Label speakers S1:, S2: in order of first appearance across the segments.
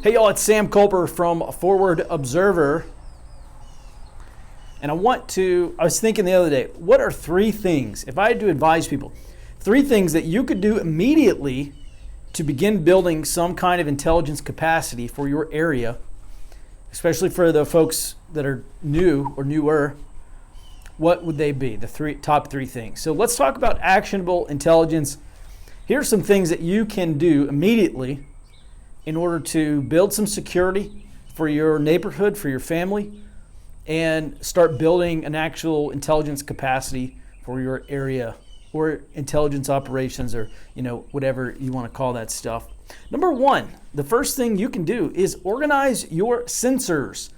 S1: Hey y'all, it's Sam Culper from Forward Observer. And I was thinking the other day, what are 3 things, if I had to advise people, 3 things that you could do immediately to begin building some kind of intelligence capacity for your area, especially for the folks that are new or newer. What would they be, the top 3 things? So let's talk about actionable intelligence. Here's some things that you can do immediately in order to build some security for your neighborhood, for your family, and start building an actual intelligence capacity for your area or intelligence operations, or whatever you want to call that stuff. Number 1, the first thing you can do is organize your sensors.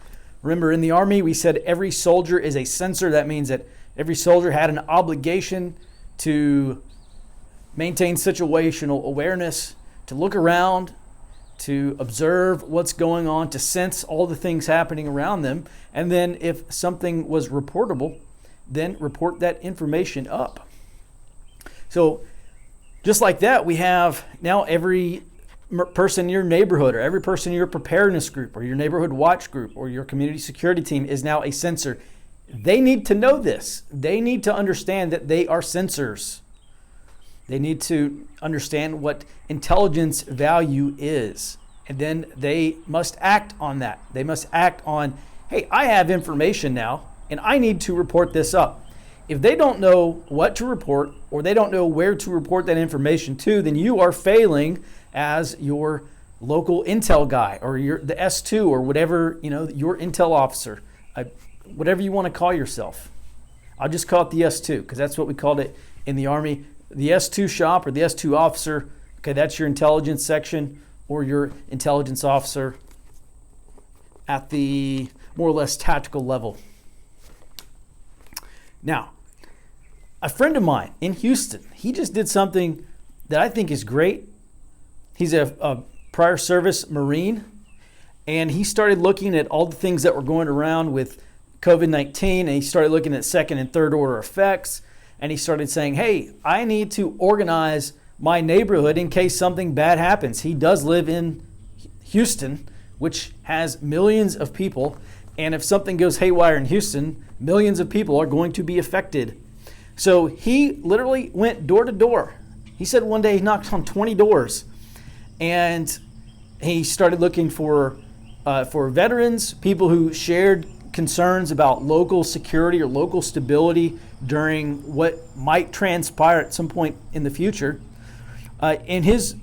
S1: Remember, in the Army, we said every soldier is a sensor. That means that every soldier had an obligation to maintain situational awareness, to look around, to observe what's going on, to sense all the things happening around them. And then if something was reportable, then report that information up. So just like that, we have now every person in your neighborhood, or every person in your preparedness group, or your neighborhood watch group, or your community security team is now a sensor. They need to know this. They need to understand that they are sensors. They need to understand what intelligence value is. And then they must act on that. They must act on, hey, I have information now, and I need to report this up. If they don't know what to report, or they don't know where to report that information to, then you are failing as your local intel guy, or the S2, or whatever, your intel officer, whatever you want to call yourself. I'll just call it the S2, because that's what we called it in the Army. The S2 shop, or the S2 officer, okay, that's your intelligence section, or your intelligence officer at the more or less tactical level. Now, a friend of mine in Houston, he just did something that I think is great. He's a prior service Marine, and he started looking at all the things that were going around with COVID-19, and he started looking at second and third order effects. And he started saying, hey, I need to organize my neighborhood in case something bad happens. He does live in Houston, which has millions of people. And if something goes haywire in Houston, millions of people are going to be affected. So he literally went door to door. He said one day he knocked on 20 doors. And he started looking for veterans, people who shared concerns about local security or local stability during what might transpire at some point in the future. And his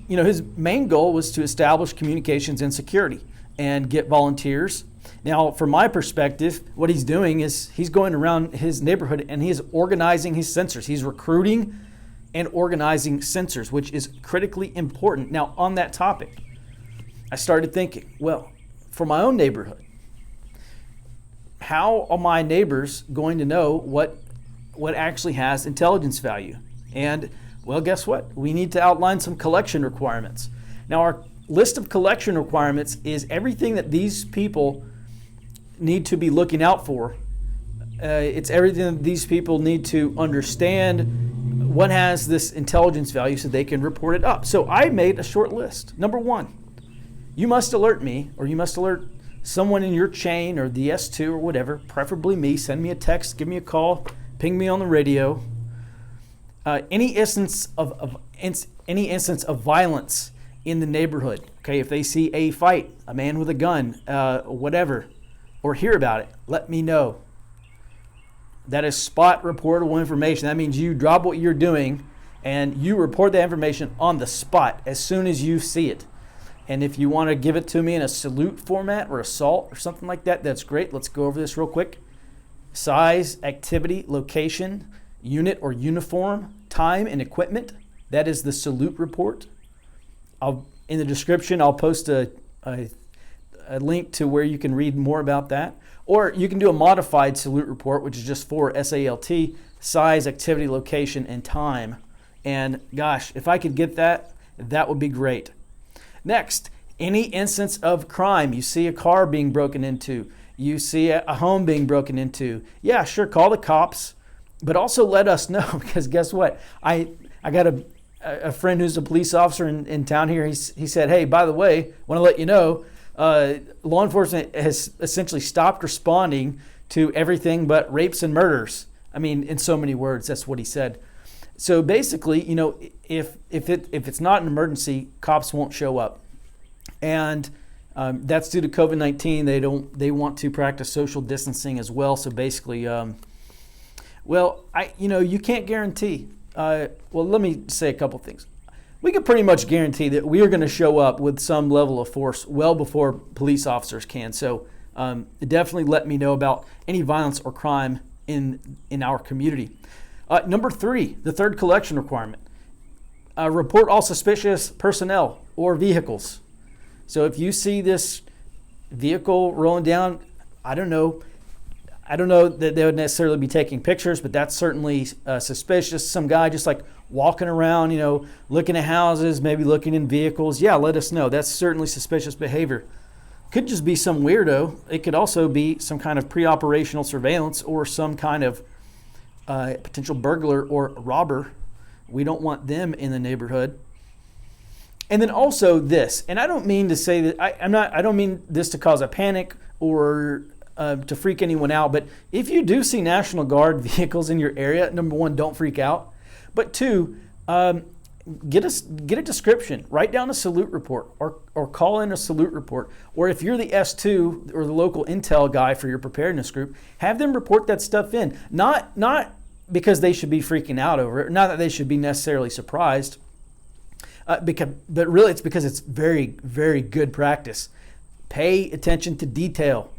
S1: main goal was to establish communications and security and get volunteers. Now, from my perspective, what he's doing is he's going around his neighborhood and he is organizing his sensors. He's recruiting and organizing sensors, which is critically important. Now, on that topic, I started thinking, well, for my own neighborhood, how are my neighbors going to know what actually has intelligence value? And, well, guess what? We need to outline some collection requirements. Now, our list of collection requirements is everything that these people need to be looking out for. It's everything that these people need to understand what has this intelligence value so they can report it up. So I made a short list. Number 1, you must alert me, or you must alert someone in your chain, or the S2 or whatever, preferably me. Send me a text, give me a call, ping me on the radio. Any instance of violence in the neighborhood. Okay, if they see a fight, a man with a gun, whatever, or hear about it, let me know. That is spot reportable information. That means you drop what you're doing and you report that information on the spot as soon as you see it. And if you want to give it to me in a salute format or assault or something like that, that's great. Let's go over this real quick. Size, activity, location, unit or uniform, time, and equipment. That is the salute report. In the description, I'll post a link to where you can read more about that. Or you can do a modified salute report, which is just for SALT, size, activity, location, and time. And gosh, if I could get that, that would be great. Next, any instance of crime. You see a car being broken into. You see a home being broken into. Yeah, sure, call the cops, but also let us know, because guess what? I got a friend who's a police officer in town here. He said, hey, by the way, want to let you know, law enforcement has essentially stopped responding to everything but rapes and murders. I mean, in so many words, that's what he said. So basically, if it's not an emergency, cops won't show up, and that's due to COVID-19. They want to practice social distancing as well. So basically, you can't guarantee. Well, let me say a couple things. We can pretty much guarantee that we are going to show up with some level of force well before police officers can. So definitely let me know about any violence or crime in our community. Number 3, the third collection requirement. Report all suspicious personnel or vehicles. So if you see this vehicle rolling down, I don't know that they would necessarily be taking pictures, but that's certainly suspicious. Some guy just like walking around, looking at houses, maybe looking in vehicles. Yeah, let us know. That's certainly suspicious behavior. Could just be some weirdo. It could also be some kind of pre-operational surveillance or some kind of potential burglar or robber. We don't want them in the neighborhood. And then also this, and I don't mean to say that I don't mean this to cause a panic or to freak anyone out, but if you do see National Guard vehicles in your area, number 1, don't freak out. But 2, get a description, write down a salute report, or call in a salute report. Or if you're the S2 or the local intel guy for your preparedness group, have them report that stuff in. Not because they should be freaking out over it, not that they should be necessarily surprised, but really it's because it's very, very good practice. Pay attention to detail.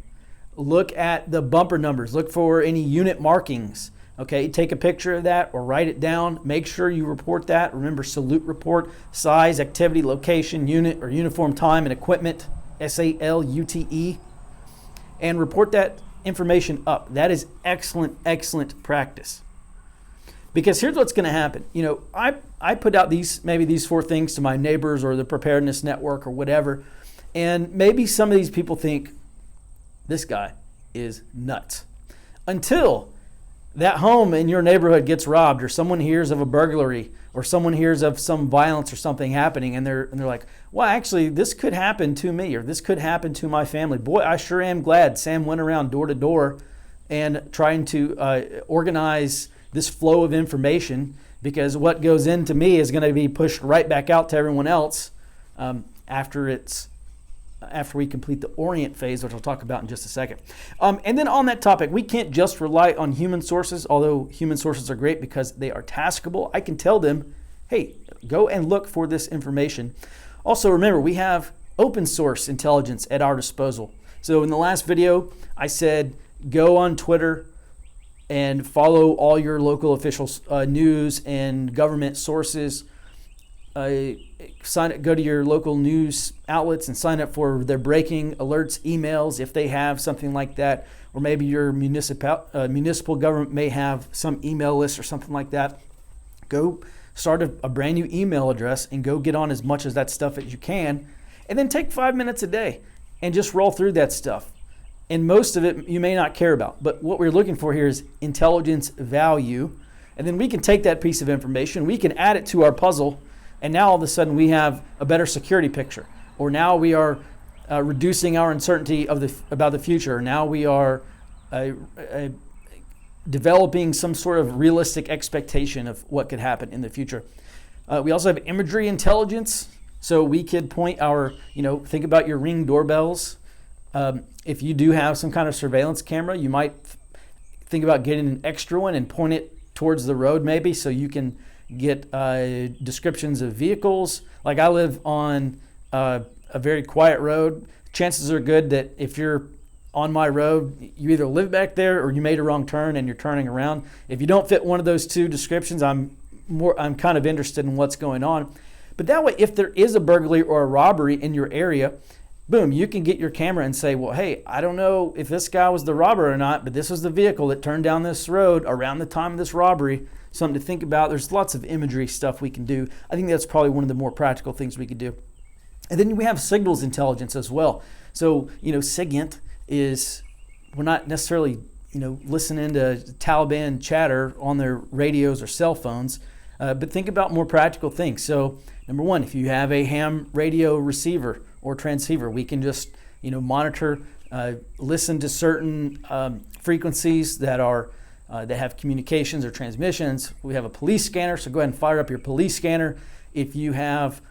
S1: Look at the bumper numbers. Look for any unit markings. Okay, take a picture of that or write it down. Make sure you report that. Remember, salute report, size, activity, location, unit or uniform time and equipment, SALUTE, and report that information up. That is excellent, excellent practice. Because here's what's going to happen. I put out these 4 things to my neighbors or the preparedness network or whatever, and maybe some of these people think this guy is nuts. Until that home in your neighborhood gets robbed, or someone hears of a burglary, or someone hears of some violence or something happening, and they're like, well, actually, this could happen to me, or this could happen to my family. Boy, I sure am glad Sam went around door to door and trying to organize this flow of information, because what goes into me is going to be pushed right back out to everyone else after we complete the orient phase, which I'll talk about in just a second. And then on that topic, we can't just rely on human sources, although human sources are great because they are taskable. I can tell them, hey, go and look for this information. Also, remember, we have open source intelligence at our disposal. So in the last video, I said, go on Twitter and follow all your local officials, news and government sources. Go to your local news outlets and sign up for their breaking alerts emails if they have something like that, or maybe your municipal government may have some email list or something like that. Go start a brand new email address and go get on as much of that stuff as you can, and then take 5 minutes a day and just roll through that stuff. And most of it you may not care about, but what we're looking for here is intelligence value, and then we can take that piece of information, we can add it to our puzzle, and now all of a sudden we have a better security picture, or now we are reducing our uncertainty about the future. Now we are developing some sort of realistic expectation of what could happen in the future. We also have imagery intelligence, so we could point think about your Ring doorbells. If you do have some kind of surveillance camera, you might think about getting an extra one and point it towards the road maybe, so you can get descriptions of vehicles. Like I live on a very quiet road. Chances are good that if you're on my road, you either live back there or you made a wrong turn and you're turning around. If you don't fit one of those 2 descriptions, I'm kind of interested in what's going on. But that way, if there is a burglary or a robbery in your area, boom, you can get your camera and say, well, hey, I don't know if this guy was the robber or not, but this was the vehicle that turned down this road around the time of this robbery. Something to think about. There's lots of imagery stuff we can do. I think that's probably one of the more practical things we could do. And then we have signals intelligence as well. So, SIGINT is, we're not necessarily, listening to Taliban chatter on their radios or cell phones, but think about more practical things. So, number 1, if you have a ham radio receiver or transceiver, we can just monitor, listen to certain frequencies that have communications or transmissions. We have a police scanner, so go ahead and fire up your police scanner. If you have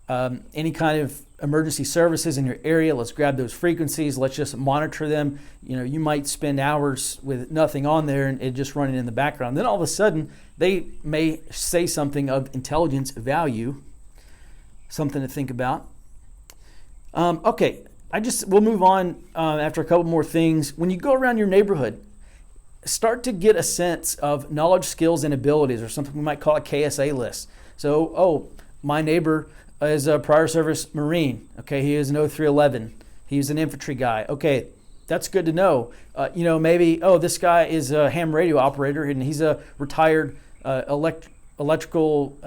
S1: any kind of emergency services in your area, let's grab those frequencies. Let's just monitor them. You might spend hours with nothing on there and it just running in the background. Then all of a sudden, they may say something of intelligence value, something to think about. Okay, we'll move on after a couple more things. When you go around your neighborhood, start to get a sense of knowledge, skills, and abilities, or something we might call a KSA list. So, my neighbor is a prior service Marine. Okay, he is an 0311. He's an infantry guy. Okay, that's good to know. Maybe, this guy is a ham radio operator and he's a retired electrical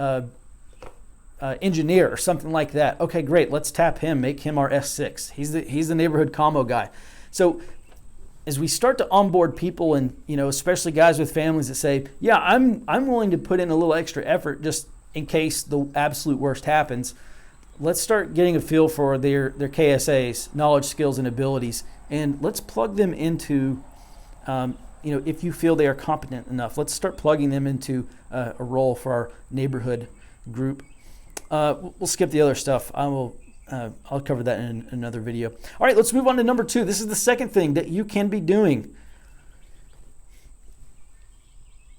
S1: engineer or something like that. Okay, great. Let's tap him, make him our S6. He's the neighborhood commo guy. So as we start to onboard people, and especially guys with families that say, yeah, I'm willing to put in a little extra effort just in case the absolute worst happens, let's start getting a feel for their KSAs, knowledge, skills, and abilities, and let's plug them into, if you feel they are competent enough, let's start plugging them into a role for our neighborhood group. We'll skip the other stuff. I'll cover that in another video. All right, let's move on to number 2. This is the second thing that you can be doing.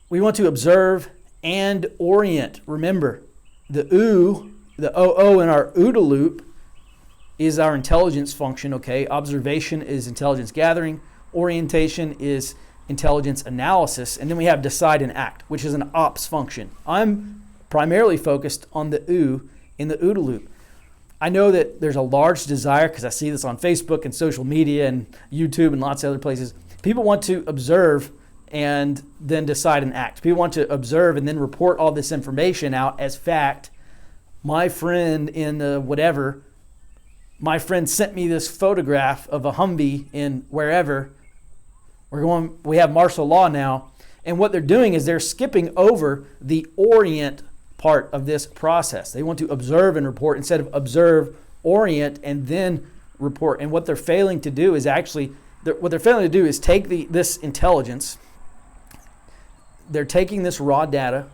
S1: We want to observe and orient. Remember, the OO in our OODA loop is our intelligence function, okay? Observation is intelligence gathering. Orientation is intelligence analysis. And then we have decide and act, which is an ops function. I'm primarily focused on the OO in the OODA loop. I know that there's a large desire, because I see this on Facebook and social media and YouTube and lots of other places. People want to observe and then decide and act. People want to observe and then report all this information out as fact. My friend in my friend sent me this photograph of a Humvee in wherever. We have martial law now. And what they're doing is they're skipping over the orient part of this process. They want to observe and report instead of observe, orient, and then report. And what they're failing to do is take this intelligence. They're taking this raw data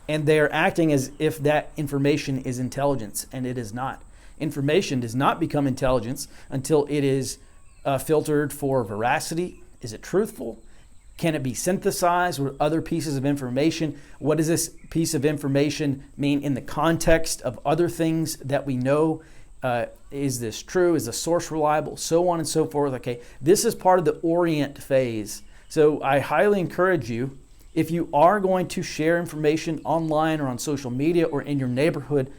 S1: and they're acting as if that information is intelligence, and it is not. Information does not become intelligence until it is filtered for veracity. Is it truthful? Can it be synthesized with other pieces of information? What does this piece of information mean in the context of other things that we know? Is this true? Is the source reliable? So on and so forth. Okay, this is part of the orient phase. So I highly encourage you, if you are going to share information online or on social media or in your neighborhood,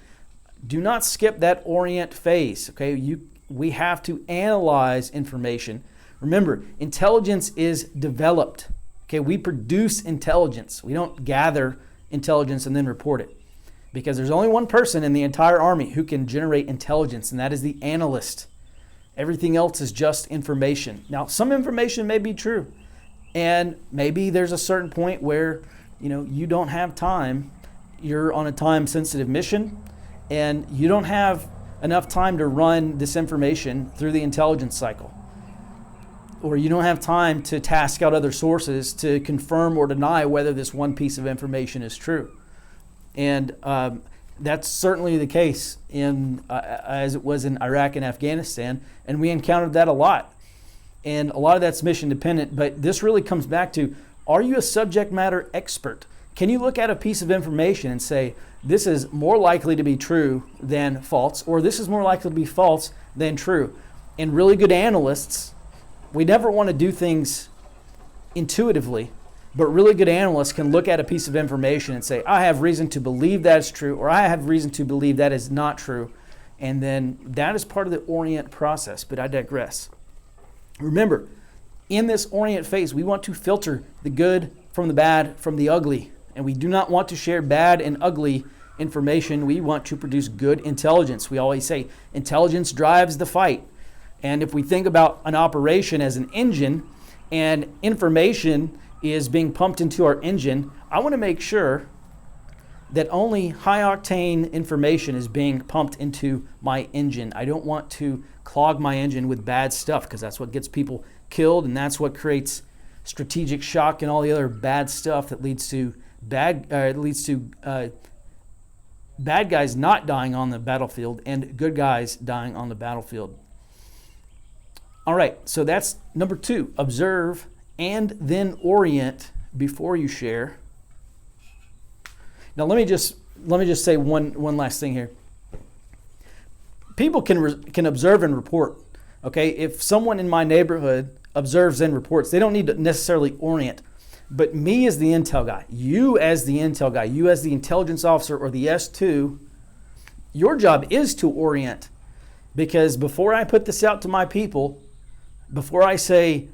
S1: do not skip that orient phase. Okay, we have to analyze information. Remember, intelligence is developed. Okay, we produce intelligence. We don't gather intelligence and then report it, because there's only one person in the entire army who can generate intelligence, and that is the analyst. Everything else is just information. Now, some information may be true, and maybe there's a certain point where you don't have time. You're on a time-sensitive mission, and you don't have enough time to run this information through the intelligence cycle. Or you don't have time to task out other sources to confirm or deny whether this one piece of information is true. And that's certainly the case as it was in Iraq and Afghanistan, and we encountered that a lot. And a lot of that's mission dependent, but this really comes back to, are you a subject matter expert? Can you look at a piece of information and say, this is more likely to be true than false, or this is more likely to be false than true? And really good analysts, we never want to do things intuitively, but really good analysts can look at a piece of information and say, I have reason to believe that is true, or I have reason to believe that is not true. And then that is part of the orient process, but I digress. Remember, in this orient phase, we want to filter the good from the bad, from the ugly. And we do not want to share bad and ugly information. We want to produce good intelligence. We always say intelligence drives the fight. And if we think about an operation as an engine and information is being pumped into our engine, I want to make sure that only high-octane information is being pumped into my engine. I don't want to clog my engine with bad stuff, because that's what gets people killed, and that's what creates strategic shock and all the other bad stuff that leads to bad guys not dying on the battlefield and good guys dying on the battlefield. All right, so that's number 2. Observe and then orient before you share. Now let me just say one last thing here. People can observe and report. Okay, if someone in my neighborhood observes and reports, they don't need to necessarily orient. But me as the intel guy, you as the intel guy, you as the intelligence officer or the S2, your job is to orient. Because before I put this out to my people, before I say,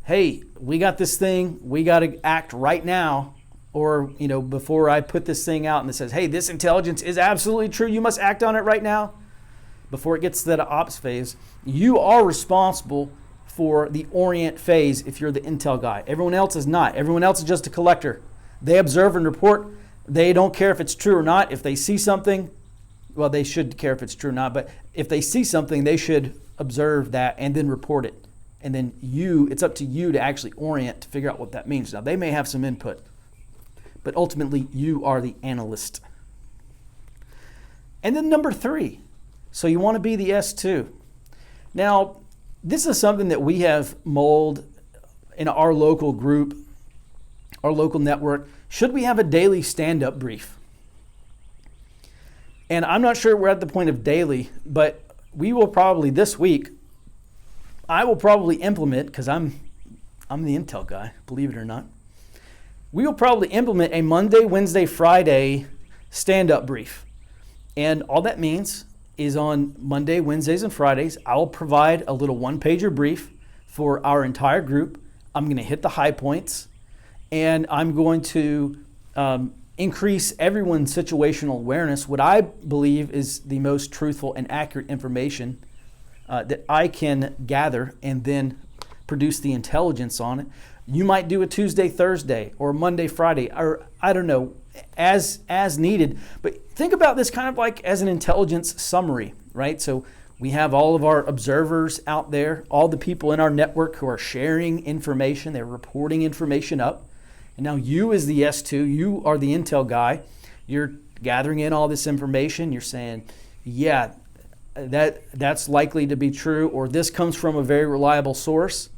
S1: hey, we got this thing, we got to act right now, or before I put this thing out and it says, hey, this intelligence is absolutely true, you must act on it right now, before it gets to that ops phase, you are responsible for the orient phase if you're the intel guy. Everyone else is not. Everyone else is just a collector. They observe and report. They don't care if it's true or not. If they see something, well, they should care if it's true or not, but if they see something, they should observe that and then report it. And then it's up to you to actually orient to figure out what that means. Now, they may have some input, but ultimately you are the analyst. And then number 3, so you want to be the S2. Now, this is something that we have mulled in our local group, our local network. Should we have a daily stand-up brief? And I'm not sure we're at the point of daily, but we will probably this week, I will probably implement, because I'm the intel guy, believe it or not. We will probably implement a Monday, Wednesday, Friday stand-up brief. And all that means is on Monday, Wednesdays, and Fridays, I will provide a little one-pager brief for our entire group. I'm going to hit the high points, and I'm going to increase everyone's situational awareness, what I believe is the most truthful and accurate information that I can gather and then produce the intelligence on it. You might do a Tuesday, Thursday, or Monday, Friday, or I don't know, as needed. But think about this kind of like as an intelligence summary, right? So we have all of our observers out there, all the people in our network who are sharing information, they're reporting information up. And now you as the S2, you are the intel guy, you're gathering in all this information, you're saying, yeah, that's likely to be true, or this comes from a very reliable source.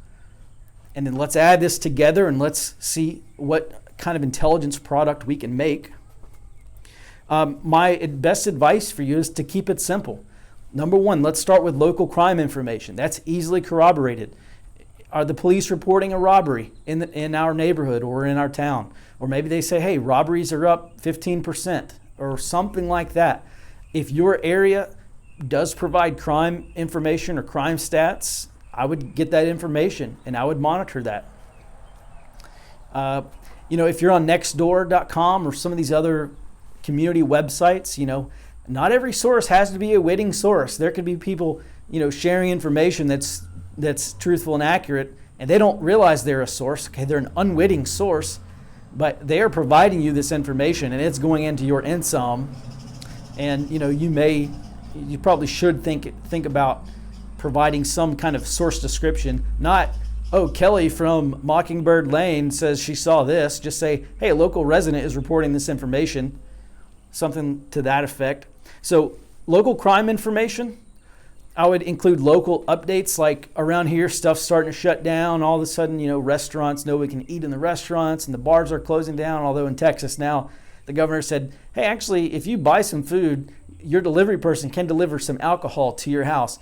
S1: And then let's add this together and let's see what kind of intelligence product we can make. My best advice for you is to keep it simple. Number 1, let's start with local crime information. That's easily corroborated. Are the police reporting a robbery in our neighborhood or in our town? Or maybe they say, hey, robberies are up 15% or something like that. If your area does provide crime information or crime stats, I would get that information and I would monitor that. If you're on nextdoor.com or some of these other community websites, not every source has to be a winning source. There could be people, sharing information that's truthful and accurate, and they don't realize they're a source. Okay, they're an unwitting source, but they are providing you this information and it's going into your INSOM. And you probably should think about providing some kind of source description, not, oh, Kelly from Mockingbird Lane says she saw this. Just say, hey, a local resident is reporting this information, something to that effect. So local crime information, I would include local updates, like around here, stuff's starting to shut down. All of a sudden, restaurants, nobody can eat in the restaurants and the bars are closing down. Although in Texas now, the governor said, hey, actually, if you buy some food, your delivery person can deliver some alcohol to your house.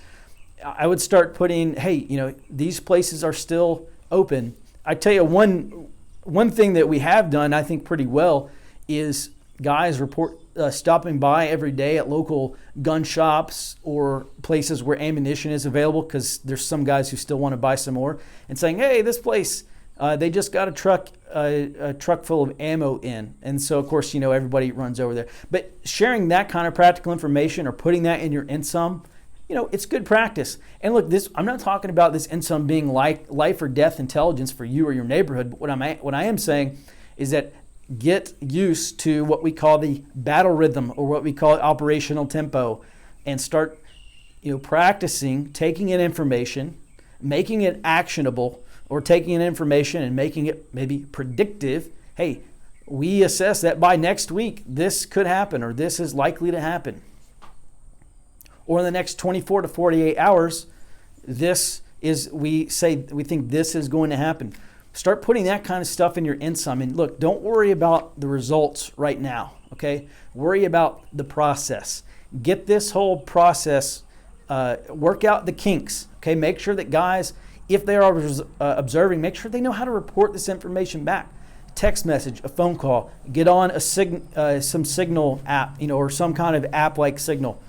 S1: I would start putting, hey, these places are still open. I tell you, one thing that we have done, I think pretty well, is guys report stopping by every day at local gun shops or places where ammunition is available, because there's some guys who still want to buy some more, and saying, hey, this place, they just got a truck full of ammo in. And so, of course, everybody runs over there. But sharing that kind of practical information or putting that in your INSOM, it's good practice. And look, I'm not talking about this INSOM being like life or death intelligence for you or your neighborhood. But what I am saying is that get used to what we call the battle rhythm, or what we call operational tempo, and start practicing taking in information, making it actionable, or taking in information and making it maybe predictive. Hey, we assess that by next week this could happen, or this is likely to happen, or in the next 24 to 48 hours we think this is going to happen. Start putting that kind of stuff in your INSOM. And look, don't worry about the results right now, okay? Worry about the process. Get this whole process, work out the kinks, okay? Make sure that guys, if they are observing, make sure they know how to report this information back. Text message, a phone call, get on some Signal app, or some kind of app like Signal,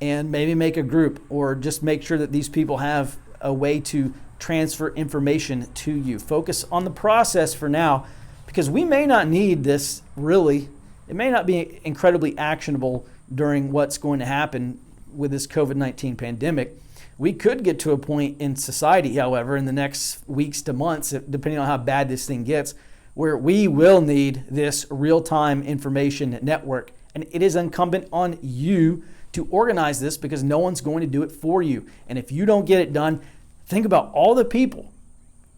S1: and maybe make a group, or just make sure that these people have a way to transfer information to you. Focus on the process for now, because we may not need this really. It may not be incredibly actionable during what's going to happen with this COVID-19 pandemic. We could get to a point in society, however, in the next weeks to months, depending on how bad this thing gets, where we will need this real-time information network. And it is incumbent on you to organize this, because no one's going to do it for you. And if you don't get it done, think about all the people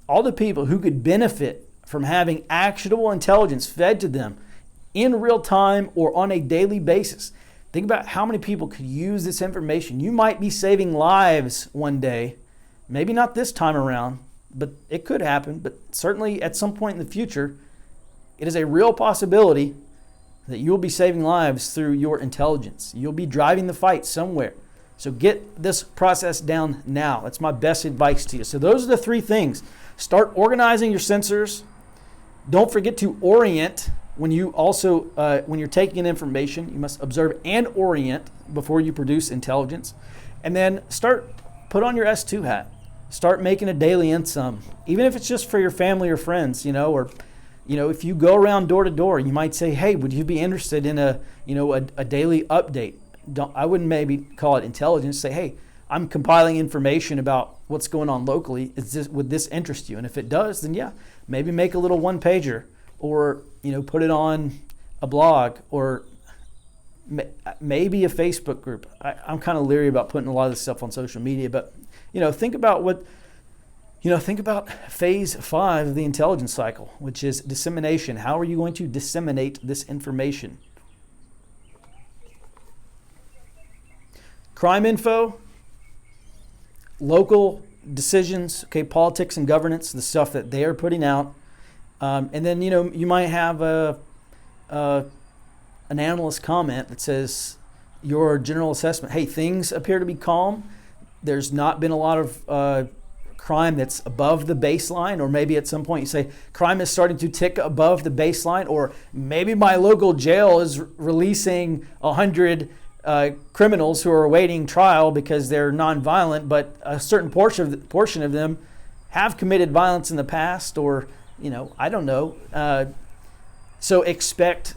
S1: who could benefit from having actionable intelligence fed to them in real time or on a daily basis. Think about how many people could use this information. You might be saving lives one day, maybe not this time around, but it could happen. But certainly at some point in the future, it is a real possibility that you'll be saving lives through your intelligence. You'll be driving the fight somewhere. So get this process down now. That's my best advice to you. So those are the three things. Start organizing your sensors. Don't forget to orient. When you're taking in information, you must observe and orient before you produce intelligence. And then put on your S2 hat. Start making a daily INSOM, even if it's just for your family or friends, or if you go around door to door, you might say, hey, would you be interested in a daily update? I wouldn't maybe call it intelligence. Say, hey, I'm compiling information about what's going on locally. Would this interest you? And if it does, then yeah, maybe make a little one-pager, or put it on a blog, or maybe a Facebook group. I'm kind of leery about putting a lot of this stuff on social media, but think about phase 5 of the intelligence cycle, which is dissemination. How are you going to disseminate this information? Crime info, local decisions, politics and governance, the stuff that they are putting out. And then, you might have an analyst comment that says your general assessment, hey, things appear to be calm. There's not been a lot of crime that's above the baseline, or maybe at some point you say crime is starting to tick above the baseline, or maybe my local jail is releasing 100 criminals who are awaiting trial because they're nonviolent, but a certain portion of them have committed violence in the past, or I don't know. So expect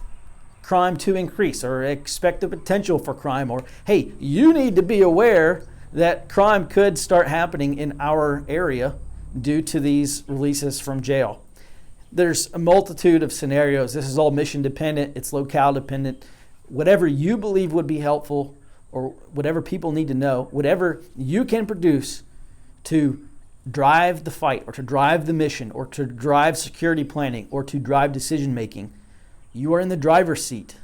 S1: crime to increase, or expect the potential for crime, or hey, you need to be aware that crime could start happening in our area due to these releases from jail. There's a multitude of scenarios. This is all mission dependent. It's locale dependent. Whatever you believe would be helpful, or whatever people need to know, whatever you can produce to drive the fight, or to drive the mission, or to drive security planning, or to drive decision making, you are in the driver's seat.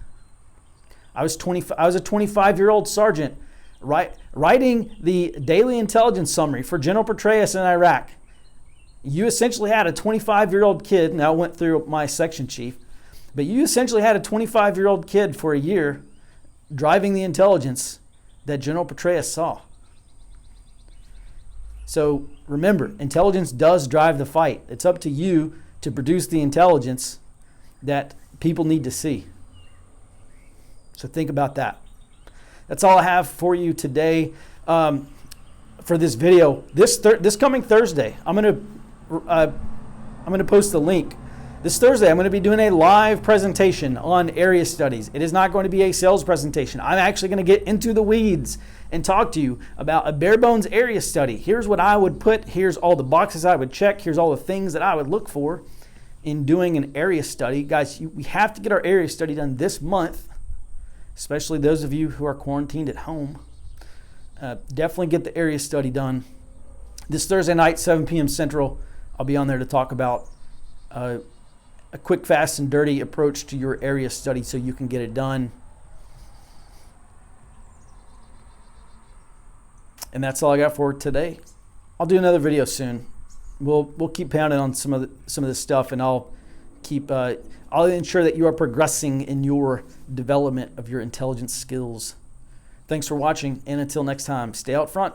S1: I was a 25-year-old sergeant writing the daily intelligence summary for General Petraeus in Iraq. You essentially had a 25-year-old kid, now went through my section chief, but you essentially had a 25-year-old kid for a year driving the intelligence that General Petraeus saw. So remember, intelligence does drive the fight. It's up to you to produce the intelligence that people need to see. So think about that. That's all I have for you today for this video. This coming Thursday, I'm gonna post the link. This Thursday, I'm going to be doing a live presentation on area studies. It is not going to be a sales presentation. I'm actually going to get into the weeds and talk to you about a bare bones area study. Here's what I would put. Here's all the boxes I would check. Here's all the things that I would look for. in doing an area study. Guys, we have to get our area study done this month, especially those of you who are quarantined at home. Definitely get the area study done. This Thursday night, 7 p.m. Central, I'll be on there to talk about a quick, fast, and dirty approach to your area study so you can get it done. And that's all I got for today. I'll do another video soon. We'll keep pounding on some of this stuff, and I'll ensure that you are progressing in your development of your intelligence skills. Thanks for watching, and until next time, stay out front.